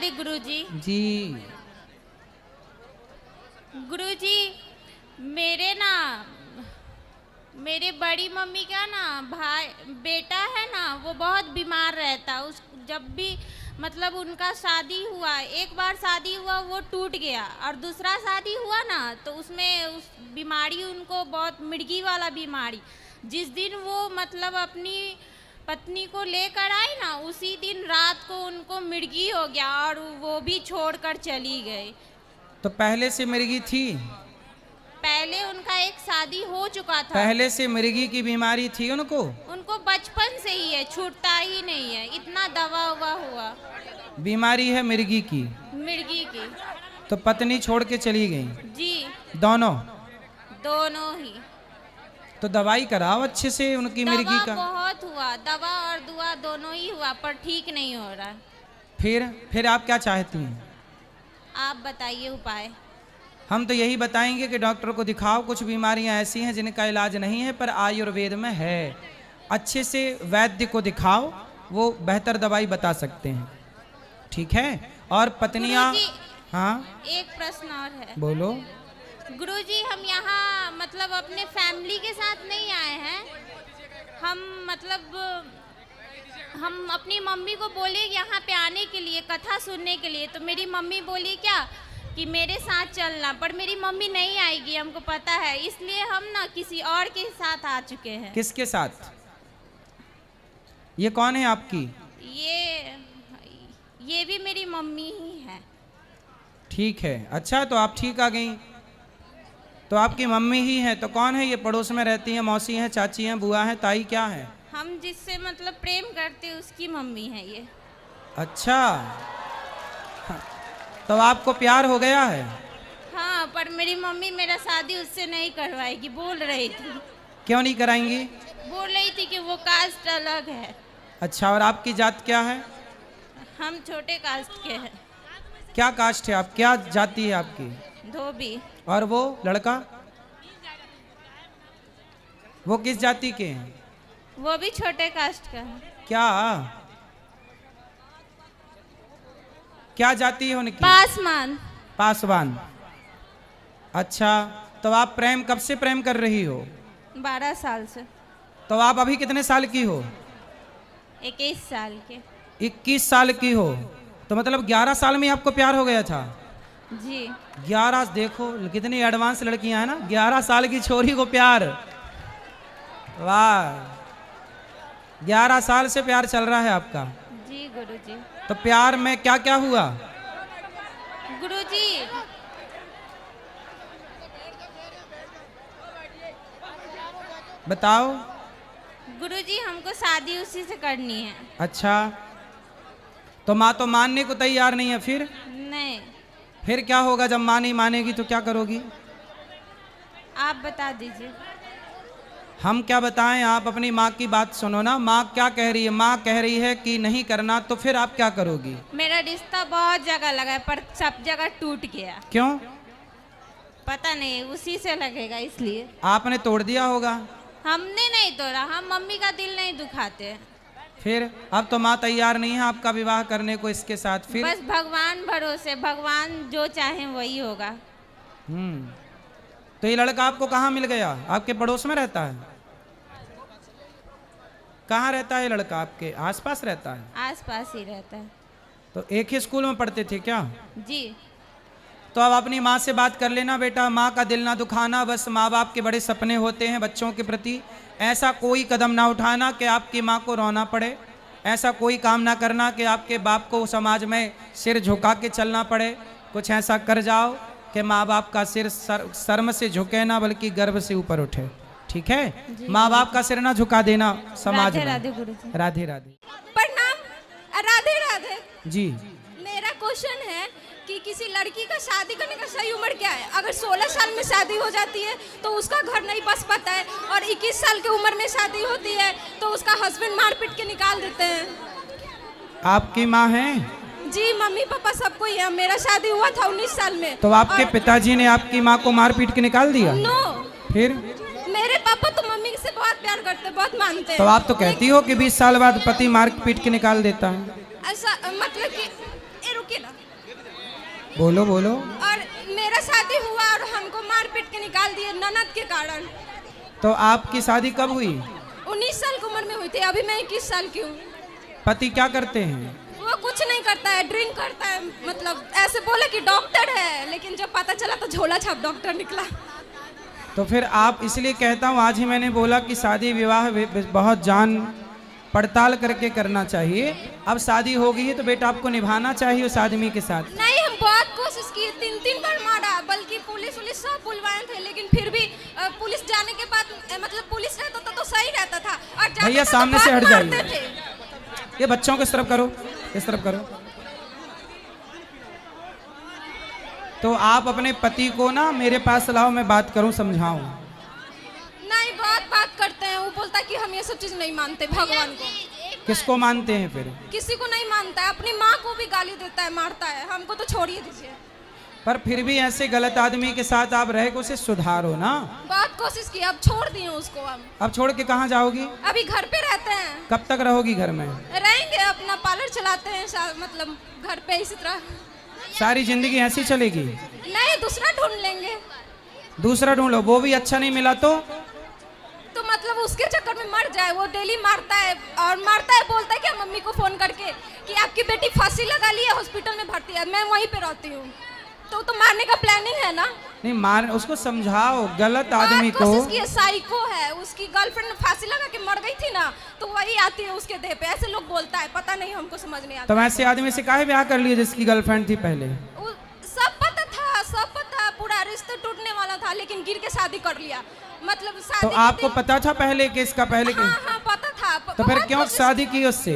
राधे गुरुजी। जी गुरुजी, मेरे बड़ी मम्मी का ना भाई बेटा है ना, वो बहुत बीमार रहता। उस जब भी मतलब उनका शादी हुआ, एक बार शादी हुआ वो टूट गया, और दूसरा शादी हुआ ना तो उसमें उस बीमारी उनको बहुत मिर्गी वाला बीमारी। जिस दिन वो मतलब अपनी पत्नी को लेकर आई ना, उसी दिन रात को उनको मिर्गी हो गया और वो भी छोड़कर चली गई। तो पहले से मिर्गी थी? पहले उनका एक शादी हो चुका था। पहले से मिर्गी की बीमारी थी उनको? उनको बचपन से ही है, छूटता ही नहीं है, इतना दवा हुआ हुआ बीमारी है मिर्गी की? मिर्गी की। तो पत्नी छोड़ के चली गई? जी, दोनों ही। तो दवाई कराओ अच्छे से उनकी मिर्गी का। बहुत हुआ, दवा और दुआ दोनों ही हुआ, पर ठीक नहीं हो रहा। फिर आप क्या चाहती हैं? आप बताइए उपाय। हम तो यही बताएंगे कि डॉक्टर को दिखाओ। कुछ बीमारियां ऐसी हैं जिनका इलाज नहीं है, पर आयुर्वेद में है। अच्छे से वैद्य को दिखाओ, वो बेहतर दवाई बता सकते हैं। ठीक है? और पत्नियां। हाँ, एक प्रश्न और है। बोलो। गुरुजी, हम यहाँ मतलब अपने फैमिली के साथ नहीं आए हैं। हम अपनी मम्मी को बोले यहाँ पे आने के लिए, कथा सुनने के लिए, तो मेरी मम्मी बोली क्या कि मेरे साथ चलना, पर मेरी मम्मी नहीं आएगी, हमको पता है, इसलिए हम ना किसी और के साथ आ चुके हैं। किसके साथ? ये कौन है आपकी? ये भी मेरी मम्मी ही है। ठीक है, अच्छा, तो आप ठीक आ गई। तो आपकी मम्मी ही है, तो कौन है ये? पड़ोस में रहती हैं? मौसी हैं, चाची हैं, बुआ हैं, ताई, क्या है? हम जिससे मतलब प्रेम करते उसकी मम्मी है ये। अच्छा, तो आपको प्यार हो गया है? हाँ, पर मेरी मम्मी मेरा शादी उससे नहीं करवाएगी, बोल रही थी। क्यों नहीं कराएंगी? बोल रही थी कि वो कास्ट अलग है। अच्छा, और आपकी जात क्या है? हम छोटे कास्ट के हैं। क्या कास्ट है आप? क्या जाति है आपकी? धोबी। और वो लड़का, वो किस जाति के हैं? वो भी छोटे कास्ट का है। क्या जाति है उनकी? पासवान। अच्छा, तो आप कब से प्रेम कर रही हो? 12 साल से। तो आप अभी कितने साल की हो? 21 साल के। 21 साल की हो, तो मतलब 11 साल में आपको प्यार हो गया था? जी। 11, देखो कितनी एडवांस लड़कियां हैं ना। 11 साल की छोरी को प्यार, वाह। 11 साल से प्यार चल रहा है आपका? जी गुरुजी। तो प्यार में क्या क्या हुआ? गुरुजी, बताओ। गुरुजी, हमको शादी उसी से करनी है। अच्छा, तो माँ तो मानने को तैयार नहीं है? फिर नहीं। क्या होगा जब माँ नहीं मानेगी तो क्या करोगी? आप बता दीजिए। हम क्या बताएं, आप अपनी माँ की बात सुनो ना। माँ क्या कह रही है? माँ कह रही है कि नहीं करना, तो फिर आप क्या करोगी? मेरा रिश्ता बहुत जगह लगा है, पर सब जगह टूट गया। क्यों? पता नहीं, उसी से लगेगा इसलिए। आपने तोड़ दिया होगा। हमने नहीं तोड़ा, हम मम्मी का दिल नहीं दुखाते। फिर अब तो माँ तैयार नहीं है आपका विवाह करने को इसके साथ। फिर बस भगवान भरोसे, भगवान जो चाहे वही होगा। तो ये लड़का आपको कहाँ मिल गया? आपके पड़ोस में रहता है? कहाँ रहता है ये लड़का? आपके आसपास रहता है? आसपास ही रहता है। तो एक ही स्कूल में पढ़ते थे क्या? जी। तो अब अपनी माँ से बात कर लेना बेटा, माँ का दिल ना दुखाना। बस माँ बाप के बड़े सपने होते हैं बच्चों के प्रति। ऐसा कोई कदम ना उठाना कि आपकी माँ को रोना पड़े। ऐसा कोई काम ना करना कि आपके बाप को समाज में सिर झुका के चलना पड़े। कुछ ऐसा कर जाओ कि माँ बाप का सिर शर्म से झुके ना, बल्कि गर्व से ऊपर उठे। ठीक है? माँ बाप का सिर ना झुका देना समाज में। राधे गुरुजी। राधे राधे। प्रणाम। राधे राधे जी। मेरा क्वेश्चन है कि किसी लड़की का शादी करने का सही उम्र क्या है? अगर 16 साल में शादी हो जाती है तो उसका घर नहीं बस पाता है, और 21 साल की उम्र में शादी होती है तो उसका हस्बैंड मार पीट के निकाल देते हैं। आपकी माँ है? जी, मम्मी पापा सबको ही है। मेरा शादी हुआ था 19 साल में। तो आपके पिताजी ने आपकी माँ को मार पीट के निकाल दिया? नो। फिर मेरे पापा तो मम्मी से बहुत प्यार करते, बहुत मानते हैं। तो आप तो कहती हो कि 20 साल बाद पति मार पीट के निकाल देता है। ऐसा मतलब कि रुकिए ना, बोलो बोलो। और मेरा शादी हुआ और हमको मार पीट के निकाल दिए ननद के कारण। तो आपकी शादी कब हुई? 19 साल की उम्र में हुई थी, अभी मैं 21 साल की हूँ। पति क्या करते हैं? वो कुछ नहीं करता है, ड्रिंक करता है, मतलब ऐसे बोले कि डॉक्टर है, लेकिन जब पता चला तो झोला छाप डॉक्टर निकला। तो फिर आप, इसलिए कहता हूँ आज ही मैंने बोला कि शादी विवाह बहुत जान पड़ताल करके करना चाहिए। अब शादी हो गई है तो बेटा आपको निभाना चाहिए उस आदमी के साथ। नहीं, हम बहुत कोशिश किए, 3 बार मारा, बल्कि पुलिस सब बुलवाए थे, लेकिन फिर भी पुलिस जाने के बाद मतलब पुलिस रहता तो सही रहता था। और भैया सामने से हट जाइए, ये बच्चों को इस तरफ करो, इस तरफ करो। तो आप अपने पति को ना मेरे पास लाओ, मैं बात करूं, समझाऊं। नहीं, बहुत बात करते हैं, वो बोलता है कि हम ये सब चीज नहीं मानते भगवान को। किसको मानते हैं फिर? किसी को नहीं मानता है, अपनी माँ को भी गाली देता है, मारता है, हमको तो छोड़िए दीजिए। पर फिर भी ऐसे गलत आदमी के साथ आप रह के उसे सुधारो ना। बहुत कोशिश की, अब छोड़ दिए उसको। हम अब छोड़ के कहाँ जाओगी? अभी घर पे रहते हैं। कब तक रहोगी घर में? रहेंगे, अपना पार्लर चलाते हैं, मतलब घर पे इसी तरह। सारी जिंदगी ऐसी चलेगी? नहीं, दूसरा ढूंढ लेंगे। दूसरा ढूंढो, वो भी अच्छा नहीं मिला तो मतलब उसके चक्कर में मर जाए। वो डेली मारता है और मारता है, बोलता है कि मम्मी को फोन करके कि आपकी बेटी फांसी लगा ली है, हॉस्पिटल में भर्ती है, मैं वहीं पे रहती हूँ। तो मारने का प्लानिंग है ना? नहीं मार, उसको समझाओ गलत आदमी को। साइको है, उसकी गर्लफ्रेंड फांसी लगा के मर गई थी ना, तो वही आती है उसके देह पे। ऐसे लोग बोलता है, पता नहीं, हमको समझ नहीं आता। तो वैसे आदमी से काहे ब्याह कर लिए जिसकी गर्लफ्रेंड थी पहले? सब पता था, सब पता, पूरा रिश्ता टूटने वाला था, लेकिन गिर के शादी कर लिया। मतलब शादी तो आपको पता था पहले कि इसका पहले? हाँ, पता था। तो फिर क्यों शादी की उससे?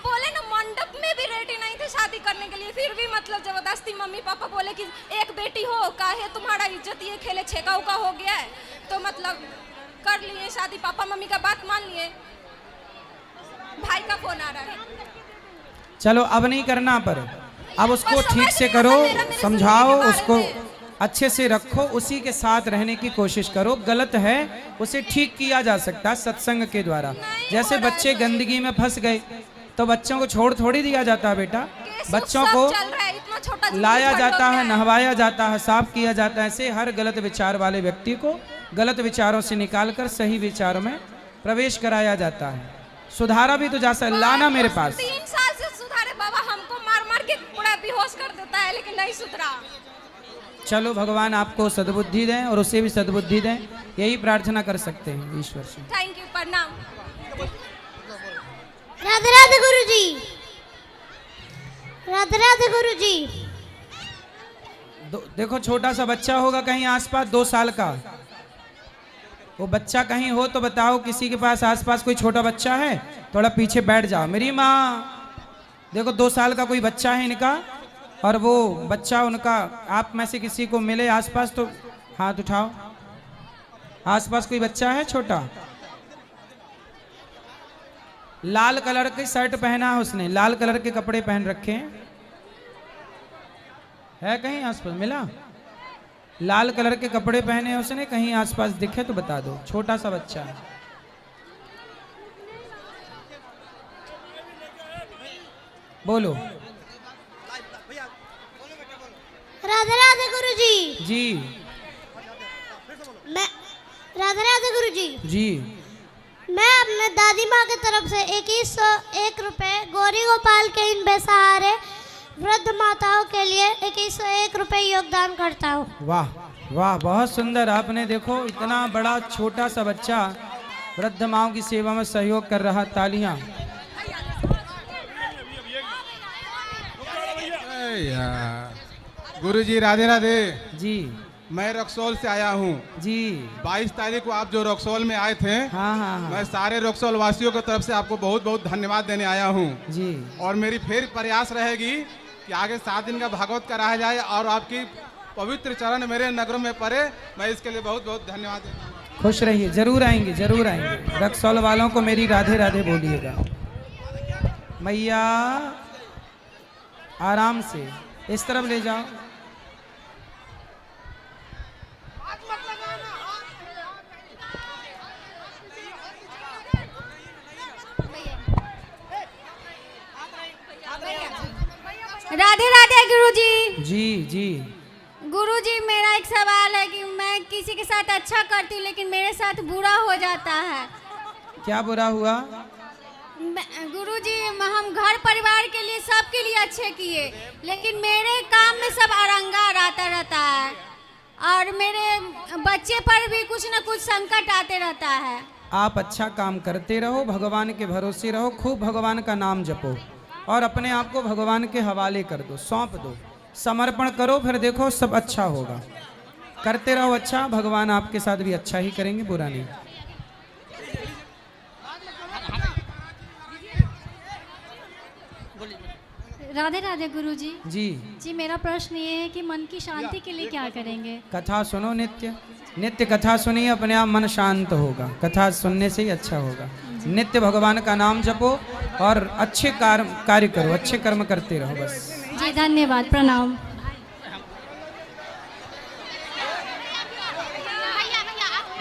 बोले ना, मंडप में भी रेडी नहीं थे शादी करने के लिए, फिर भी मतलब जबरदस्ती मम्मी पापा बोले कि एक बेटी हो, काहे तुम्हारा इज्जत ये खेले छेका उका हो गया है, तो मतलब कर लिए शादी। पापा मम्मी का बात मान लिए। भाई का फोन आ रहा है। चलो अब नहीं करना, पर अब उसको ठीक से करो, समझाओ उसको, अच्छे से रखो, उसी के साथ रहने की कोशिश करो। गलत है, उसे ठीक किया जा सकता है सत्संग के द्वारा। जैसे बच्चे गंदगी में फंस गए तो बच्चों को छोड़ थोड़ी दिया जाता है बेटा, बच्चों को लाया जाता है, नहवाया जाता है, साफ किया जाता है। ऐसे हर गलत विचार वाले व्यक्ति को गलत विचारों से निकालकर सही विचारों में प्रवेश कराया जाता है। सुधारा भी तो जा सकता, लाना मेरे पास। 3 साल से सुधारे बाबा, हमको मार मार के पूरा बेहोश कर देता है, लेकिन नहीं सुधरा। चलो भगवान आपको सद्बुद्धि दें और उसे भी सद्बुद्धि दें, यही प्रार्थना कर सकते हैं ईश्वर से। थैंक यू, प्रणाम। राधे राधे गुरुजी, राधे राधे गुरुजी। देखो छोटा सा बच्चा होगा कहीं आसपास, 2 साल का, वो बच्चा कहीं हो तो बताओ, किसी के पास आसपास कोई छोटा बच्चा है? थोड़ा पीछे बैठ जाओ। मेरी माँ देखो 2 साल का कोई बच्चा है इनका, और वो बच्चा उनका, आप में से किसी को मिले आसपास तो हाथ उठाओ। आसपास कोई बच्चा है छोटा? लाल कलर की शर्ट पहना है उसने, लाल कलर के कपड़े पहन रखे हैं, है कहीं आसपास मिला? लाल कलर के कपड़े पहने हैं उसने, कहीं आसपास दिखे तो बता दो। छोटा सा बच्चा है। बोलो। राधे राधे गुरुजी। जी। मैं राधे राधे गुरुजी। जी। मैं अपने दादी माँ की तरफ से 2101 रुपए गौरी गोपाल के इन बेसहारे वृद्ध माताओं के लिए 2101 रुपए योगदान करता हूँ। वाह वाह, बहुत सुंदर। आपने देखो इतना बड़ा छोटा सा बच्चा वृद्ध माओं की सेवा में सहयोग कर रहा। तालियां। गुरुजी राधे राधे जी। मैं रक्सौल से आया हूँ जी। 22 तारीख को आप जो रक्सौल में आए थे, हाँ हाँ हाँ। मैं सारे रक्सौल वासियों की तरफ से आपको बहुत बहुत धन्यवाद देने आया हूँ जी। और मेरी फिर प्रयास रहेगी कि आगे 7 दिन का भागवत कराया जाए और आपकी पवित्र चरण मेरे नगरों में पड़े। मैं इसके लिए बहुत बहुत धन्यवाद देता हूँ। खुश रहिए, जरूर आएंगे, जरूर आएंगे। रक्सौल वालों को मेरी राधे राधे बोलिएगा। मैया आराम से इस तरफ ले जाओ। राधे राधे गुरुजी। जी जी। गुरुजी मेरा एक सवाल है कि मैं किसी के साथ अच्छा करती हूँ लेकिन मेरे साथ बुरा हो जाता है। क्या बुरा हुआ? गुरुजी हम घर परिवार के लिए सबके लिए अच्छे किए लेकिन मेरे काम में सब अरंगा आता रहता है और मेरे बच्चे पर भी कुछ न कुछ संकट आते रहता है। आप अच्छा काम करते रहो, भगवान के भरोसे रहो, खूब भगवान का नाम जपो और अपने आप को भगवान के हवाले कर दो, सौंप दो, समर्पण करो, फिर देखो सब अच्छा होगा। करते रहो अच्छा, भगवान आपके साथ भी अच्छा ही करेंगे, बुरा नहीं। राधे राधे गुरुजी। जी जी मेरा प्रश्न ये है कि मन की शांति के लिए क्या करेंगे? कथा सुनो, नित्य नित्य कथा सुनिए, अपने आप मन शांत होगा, कथा सुनने से ही अच्छा होगा। नित्य भगवान का नाम जपो और अच्छे कार्य करो, अच्छे कर्म करते रहो बस। जी धन्यवाद, प्रणाम।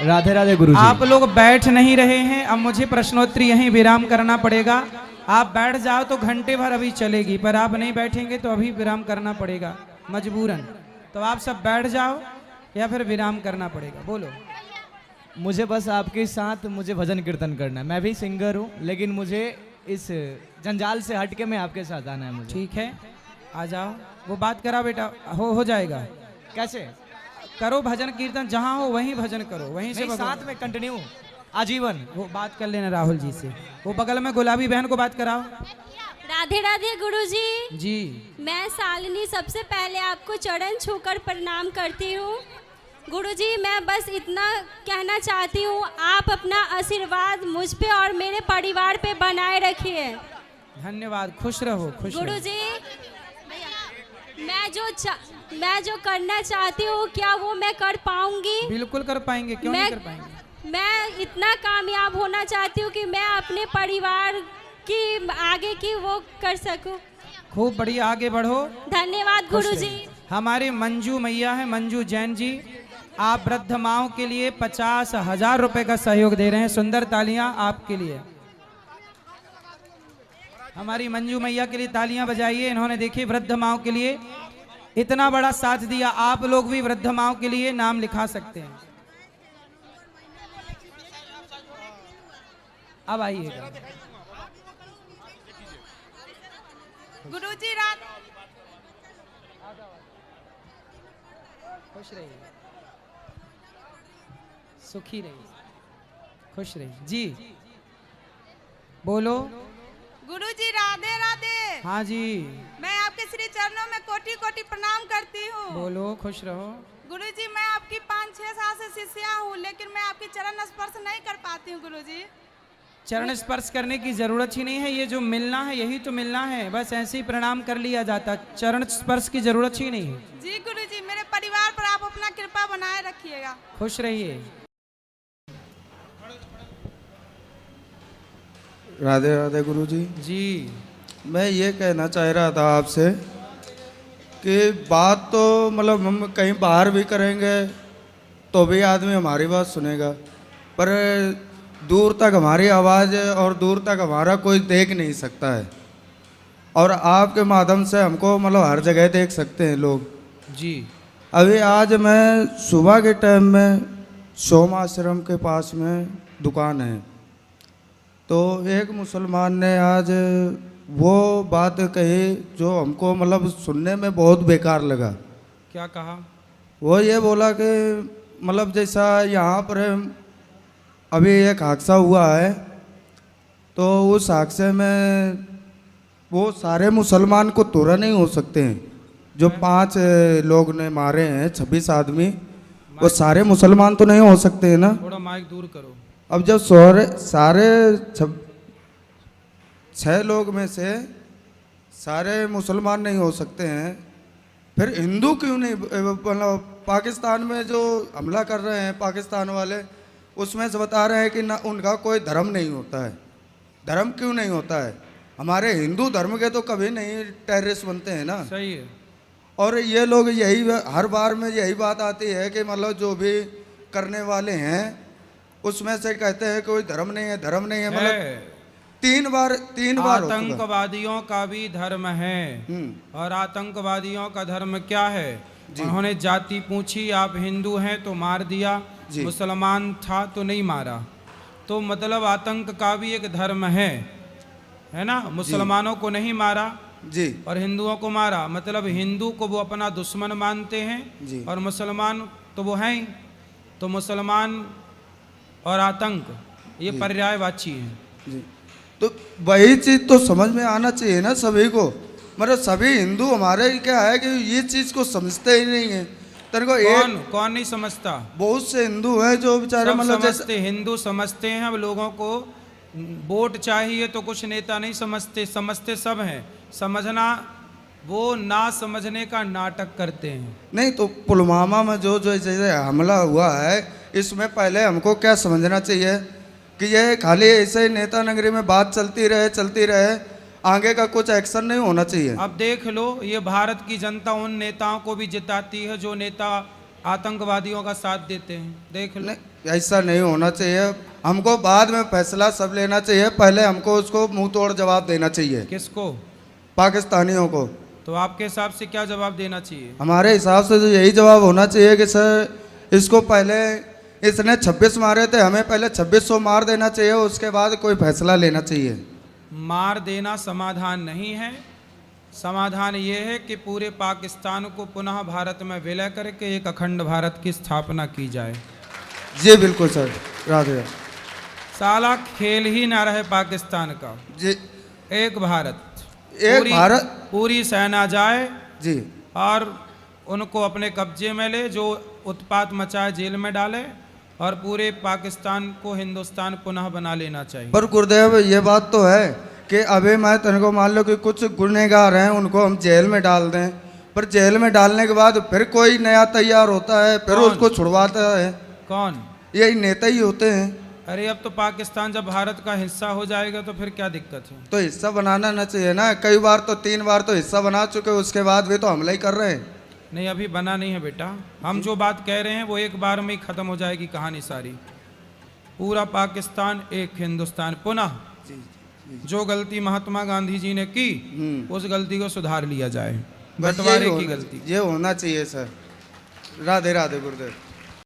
राधे राधे गुरुजी। आप लोग बैठ नहीं रहे हैं, अब मुझे प्रश्नोत्तरी यहीं विराम करना पड़ेगा। आप बैठ जाओ तो घंटे भर अभी चलेगी, पर आप नहीं बैठेंगे तो अभी विराम करना पड़ेगा मजबूरन। तो आप सब बैठ जाओ या फिर विराम करना पड़ेगा, बोलो। मुझे बस आपके साथ मुझे भजन कीर्तन करना है। मैं भी सिंगर हूँ लेकिन मुझे इस जंजाल से हट के मैं आपके साथ आना है मुझे। ठीक है, आ जाओ। वो बात करा बेटा, हो जाएगा। कैसे करो भजन कीर्तन, जहाँ हो वहीं भजन करो, वहीं से साथ में कंटिन्यू आजीवन। वो बात कर लेना राहुल जी से। वो बगल में गुलाबी बहन को बात कराओ। राधे राधे गुरुजी। जी मैं शालिनी सबसे पहले आपको चरण छूकर प्रणाम करती हूँ। गुरुजी मैं बस इतना कहना चाहती हूँ, आप अपना आशीर्वाद मुझ पे और मेरे परिवार पे बनाए रखिए। धन्यवाद, खुश रहो, खुश रहो। गुरुजी मैं जो करना चाहती हूँ क्या वो मैं कर पाऊंगी? बिल्कुल कर पाएंगे, क्यों नहीं कर पाएंगे। मैं इतना कामयाब होना चाहती हूँ कि मैं अपने परिवार की आगे की वो कर सकूं। खूब बढ़िया, आगे बढ़ो। धन्यवाद गुरुजी। हमारे मंजू मैया है, मंजू जैन जी, आप वृद्ध माओं के लिए 50,000 रुपए का सहयोग दे रहे हैं। सुंदर तालियां आपके लिए। हमारी मंजू मैया के लिए तालियां बजाइए। इन्होंने देखिए वृद्ध माओं के लिए इतना बड़ा साथ दिया। आप लोग भी वृद्ध माओं के लिए नाम लिखा सकते हैं। अब आइएगा गुरुजी। रात खुश रहिए, सुखी रहिए, खुश रहिए। जी बोलो। गुरुजी राधे राधे। हाँ जी मैं आपके श्री चरणों में कोटि कोटि प्रणाम करती हूँ। बोलो, खुश रहो। गुरुजी मैं आपकी 5-6 साल से शिष्या हूँ लेकिन मैं आपकी चरण स्पर्श नहीं कर पाती हूँ गुरुजी। चरण स्पर्श करने की जरूरत ही नहीं है, ये जो मिलना है यही तो मिलना है, बस ऐसे ही प्रणाम कर लिया जाता, चरण स्पर्श की जरूरत ही नहीं है। जी गुरुजी मेरे परिवार पर आप अपना कृपा बनाए रखिएगा। खुश रहिए। राधे राधे गुरुजी। जी मैं ये कहना चाह रहा था आपसे कि बात तो मतलब हम कहीं बाहर भी करेंगे तो भी आदमी हमारी बात सुनेगा, पर दूर तक हमारी आवाज़ और दूर तक हमारा कोई देख नहीं सकता है, और आपके माध्यम से हमको मतलब हर जगह देख सकते हैं लोग। जी अभी आज मैं सुबह के टाइम में सोम आश्रम के पास में दुकान है, तो एक मुसलमान ने आज वो बात कही जो हमको मतलब सुनने में बहुत बेकार लगा। क्या कहा? वो ये बोला कि मतलब जैसा यहाँ पर अभी एक हादसा हुआ है, तो उस हादसे में वो सारे मुसलमान को तोड़ा नहीं हो सकते हैं। जो 5 लोग ने मारे हैं, 26 आदमी, वो सारे मुसलमान तो नहीं हो सकते हैं ना। थोड़ा माइक दूर करो। अब जब सारे 6 लोग में से सारे मुसलमान नहीं हो सकते हैं, फिर हिंदू क्यों नहीं? मतलब पाकिस्तान में जो हमला कर रहे हैं पाकिस्तान वाले, उसमें से बता रहे हैं कि ना उनका कोई धर्म नहीं होता है। धर्म क्यों नहीं होता है? हमारे हिंदू धर्म के तो कभी नहीं टेररिस्ट बनते हैं ना। सही है। और ये लोग यही हर बार में यही बात आती है कि मतलब जो भी करने वाले हैं उसमें से कहते हैं कोई धर्म नहीं है, धर्म नहीं है। मतलब 3 बार हो चुका। आतंकवादियों का भी धर्म है, और आतंकवादियों का धर्म क्या है? उन्होंने जाति पूछी, आप हिंदू हैं तो मार दिया, मुसलमान था तो नहीं मारा। तो मतलब आतंक का भी एक धर्म है ना? मुसलमानों को नहीं मारा जी, और हिंदुओं को मारा, मतलब हिंदू को वो अपना दुश्मन मानते हैं और मुसलमान तो वो हैं ही। तो मुसलमान और आतंक ये पर्यायवाची हैं। जी, तो वही चीज तो समझ में आना चाहिए ना सभी को। मतलब सभी हिंदू हमारे क्या है कि ये चीज को समझते ही नहीं है। तेरे को कौन नहीं समझता? बहुत से हिंदू हैं जो बेचारे मतलब समझते, हिंदू समझते हैं। अब लोगों को वोट चाहिए तो कुछ नेता नहीं समझते, समझते सब हैं। समझना, वो ना समझने का नाटक करते हैं। नहीं तो पुलवामा में जो जैसे हमला हुआ है, इसमें पहले हमको क्या समझना चाहिए कि ये खाली ऐसे ही नेता नगरी में बात चलती रहे, आगे का कुछ एक्शन नहीं होना चाहिए। अब देख लो, ये भारत की जनता उन नेताओं को भी जिताती है जो नेता आतंकवादियों का साथ देते हैं। देख लो, ऐसा नहीं होना चाहिए। हमको बाद में फैसला सब लेना चाहिए, पहले हमको उसको मुंह तोड़ जवाब देना चाहिए। किसको? पाकिस्तानियों को। तो आपके हिसाब से क्या जवाब देना चाहिए? हमारे हिसाब से तो यही जवाब होना चाहिए कि सर इसको पहले, इसने 26 मारे थे, हमें पहले 2600 मार देना चाहिए, उसके बाद कोई फैसला लेना चाहिए। मार देना समाधान नहीं है। समाधान ये है कि पूरे पाकिस्तान को पुनः भारत में विलय करके एक अखंड भारत की स्थापना की जाए। जी बिल्कुल सर, राधे। साला खेल ही ना रहे पाकिस्तान का जी, एक भारत, पूरी सेना जाए जी, और उनको अपने कब्जे में ले, जो उत्पात मचाए जेल में डाले, और पूरे पाकिस्तान को हिंदुस्तान पुनः बना लेना चाहिए। पर गुरुदेव ये बात तो है कि अभी मैं तेरे को मान लो कि कुछ गुनहगार हैं, उनको हम जेल में डाल दें, पर जेल में डालने के बाद फिर कोई नया तैयार होता है, फिर उसको छुड़वाता है। कौन? यही नेता ही होते हैं। अरे अब तो पाकिस्तान जब भारत का हिस्सा हो जाएगा तो फिर क्या दिक्कत है? तो हिस्सा बनाना ना चाहिए ना? कई बार तो 3 बार तो हिस्सा बना चुके, उसके बाद भी तो हमला ही कर रहे हैं। नहीं, अभी बना नहीं है बेटा। हम जो बात कह रहे हैं वो एक बार में ही खत्म हो जाएगी कहानी सारी। पूरा पाकिस्तान एक हिंदुस्तान पुनः। जो गलती महात्मा गांधी जी ने की उस गलती को सुधार लिया जाए, बंटवारे की गलती। ये होना चाहिए सर। राधे राधे गुरुदेव।